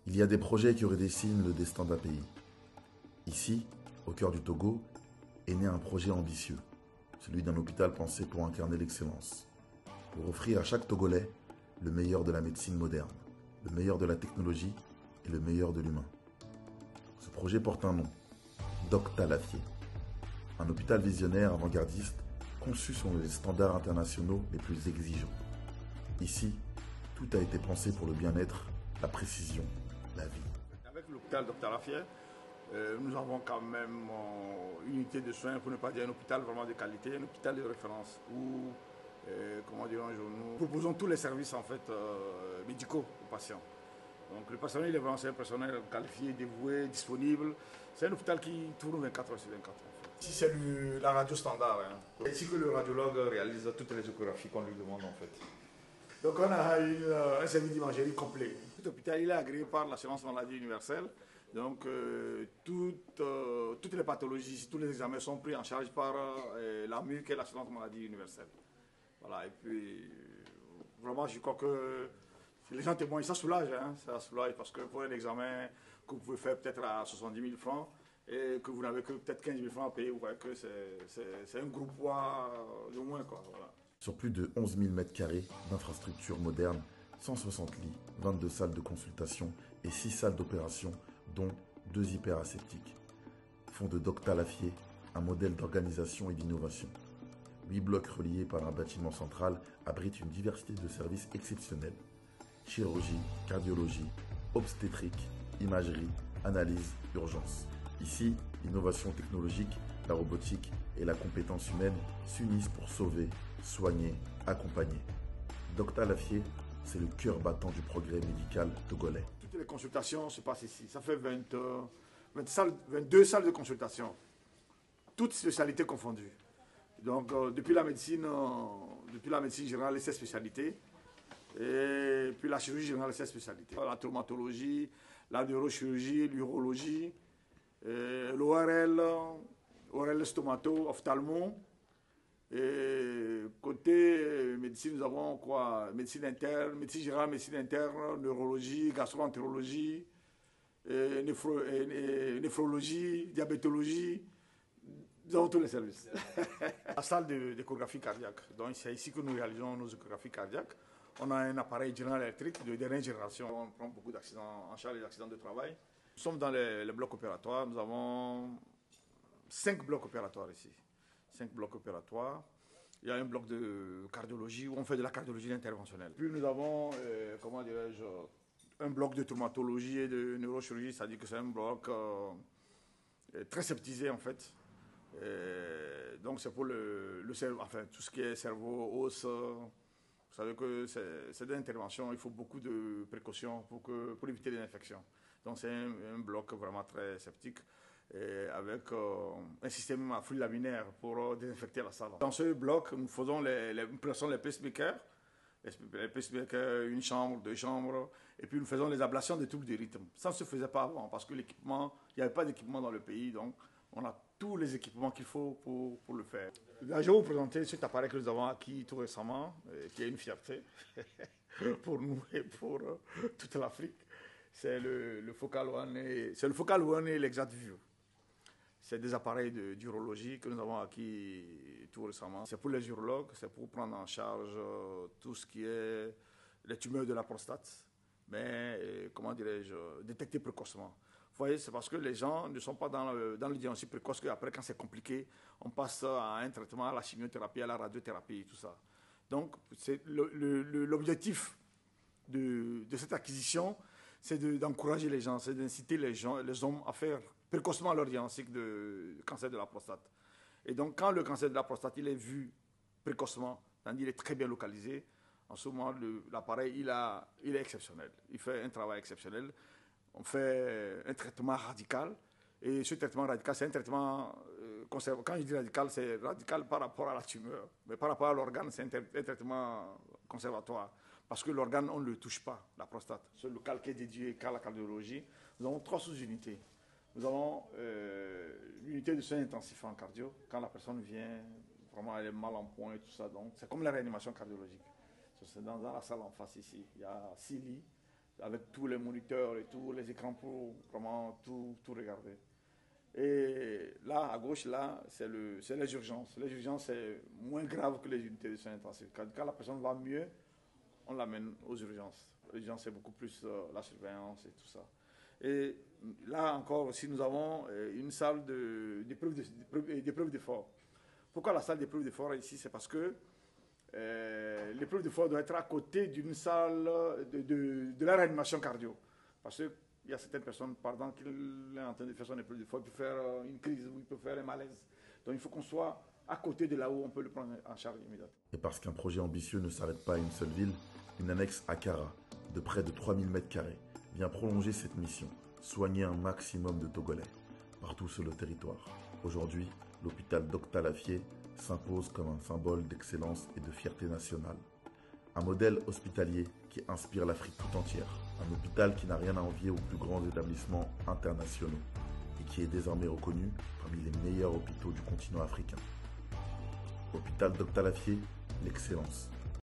Il y a des projets qui redessinent le destin d'un pays. Ici, au cœur du Togo, est né un projet ambitieux, celui d'un hôpital pensé pour incarner l'excellence, pour offrir à chaque Togolais le meilleur de la médecine moderne, le meilleur de la technologie et le meilleur de l'humain. Ce projet porte un nom, Docta Lafié, un hôpital visionnaire avant-gardiste conçu selon les standards internationaux les plus exigeants. Ici, tout a été pensé pour le bien-être, la précision, la vie. Avec l'hôpital Dr Lafié, nous avons quand même une unité de soins, pour ne pas dire un hôpital vraiment de qualité, un hôpital de référence où, nous proposons tous les services en fait, médicaux aux patients. Donc le personnel il est vraiment un personnel qualifié, dévoué, disponible. C'est un hôpital qui tourne 24 heures sur 24. En fait. Ici c'est la radio standard. Hein. Ici que le radiologue réalise toutes les échographies qu'on lui demande en fait. Donc on a un service d'imagerie complet. Cet hôpital il est agréé par l'assurance maladie universelle. Donc toutes les pathologies, tous les examens sont pris en charge par l'AMU qui est l'assurance maladie universelle. Voilà, et puis vraiment je crois que les gens témoignent, ça soulage, hein, ça soulage parce que pour un examen que vous pouvez faire peut-être à 70 000 francs et que vous n'avez que peut-être 15 000 francs à payer, vous voyez que c'est un gros poids de moins. Quoi, voilà. Sur plus de 11 000 m² d'infrastructures modernes, 160 lits, 22 salles de consultation et 6 salles d'opération, dont 2 hyperaseptiques, font de Docta Lafié un modèle d'organisation et d'innovation. 8 blocs reliés par un bâtiment central abritent une diversité de services exceptionnels. Chirurgie, cardiologie, obstétrique, imagerie, analyse, urgence. Ici, l'innovation technologique, la robotique et la compétence humaine s'unissent pour sauver, soigner, accompagner. Docta Lafié, c'est le cœur battant du progrès médical togolais. Toutes les consultations se passent ici. Ça fait 22 salles de consultation, toutes spécialités confondues. Donc depuis la médecine générale et ses spécialités, et puis la chirurgie générale et ses spécialités. La traumatologie, la neurochirurgie, l'urologie, l'ORL, ORL stomato, ophtalmo. Et côté médecine, nous avons quoi? Médecine interne, médecine générale, médecine interne, neurologie, gastroentérologie, néphrologie, diabétologie. Nous avons tous les services. La salle d'échographie cardiaque. Donc c'est ici que nous réalisons nos échographies cardiaques. On a un appareil General Electric de dernière génération. On prend beaucoup d'accidents, en charge les accidents de travail. Nous sommes dans les blocs opératoires. Nous avons 5 blocs opératoires ici. 5 blocs opératoires. Il y a un bloc de cardiologie où on fait de la cardiologie interventionnelle. Puis nous avons, un bloc de traumatologie et de neurochirurgie, c'est-à-dire que c'est un bloc très septisé en fait. Donc c'est pour le cerveau, enfin tout ce qui est cerveau, os. Vous savez que c'est des interventions, il faut beaucoup de précautions pour éviter les infections. Donc c'est un bloc vraiment très sceptique avec un système à flux laminaire pour désinfecter la salle. Dans ce bloc, nous faisons les pacemakers. Les pacemakers, une chambre, 2 chambres, et puis nous faisons les ablations des troubles de rythme. Ça ne se faisait pas avant parce que l'équipement, il n'y avait pas d'équipement dans le pays, donc on a tous les équipements qu'il faut pour le faire. Là, je vais vous présenter cet appareil que nous avons acquis tout récemment, qui est une fierté pour nous et pour toute l'Afrique. C'est le Focal One et l'ExactView. C'est des appareils d'urologie que nous avons acquis tout récemment. C'est pour les urologues, c'est pour prendre en charge tout ce qui est les tumeurs de la prostate, mais détecter précocement. Vous voyez, c'est parce que les gens ne sont pas dans le diagnostic précoce qu'après, quand c'est compliqué, on passe à un traitement, à la chimiothérapie, à la radiothérapie, tout ça. Donc, l'objectif de cette acquisition, c'est d'encourager les gens, c'est d'inciter les hommes à faire précocement leur diagnostic de cancer de la prostate. Et donc, quand le cancer de la prostate il est vu précocement, c'est-à-dire il est très bien localisé, en ce moment, l'appareil il est exceptionnel. Il fait un travail exceptionnel. On fait un traitement radical. Et ce traitement radical, c'est un traitement conservateur. Quand je dis radical, c'est radical par rapport à la tumeur. Mais par rapport à l'organe, c'est un traitement conservatoire. Parce que l'organe, on ne le touche pas, la prostate. Ce local qui est dédié qu'à la cardiologie, nous avons 3 sous-unités. Nous avons l'unité de soins intensifs en cardio. Quand la personne vient, vraiment, elle est mal en point et tout ça. Donc, c'est comme la réanimation cardiologique. C'est dans la salle en face ici. Il y a 6 lits. avec tous les moniteurs et tous les écrans pour vraiment tout regarder. Et là, à gauche, là, c'est les urgences. Les urgences, c'est moins grave que les unités de soins intensifs. Quand la personne va mieux, on l'amène aux urgences. Les urgences, c'est beaucoup plus la surveillance et tout ça. Et là encore aussi, nous avons une salle d'épreuve d'effort. Pourquoi la salle d'épreuve d'effort ici? C'est parce que l'épreuve d'effort doit être à côté d'une salle de la réanimation cardio. Parce qu'il y a certaines personnes, pendant qu'il est en train de faire son épreuve d'effort, il peut faire une crise ou il peut faire un malaise. Donc il faut qu'on soit à côté de là où on peut le prendre en charge immédiatement. Et parce qu'un projet ambitieux ne s'arrête pas à une seule ville, une annexe à Kara, de près de 3000 m², vient prolonger cette mission, soigner un maximum de Togolais, partout sur le territoire. Aujourd'hui, l'hôpital Docta-Lafié s'impose comme un symbole d'excellence et de fierté nationale. Un modèle hospitalier qui inspire l'Afrique tout entière. Un hôpital qui n'a rien à envier aux plus grands établissements internationaux et qui est désormais reconnu parmi les meilleurs hôpitaux du continent africain. Hôpital Docta-Lafié, l'excellence.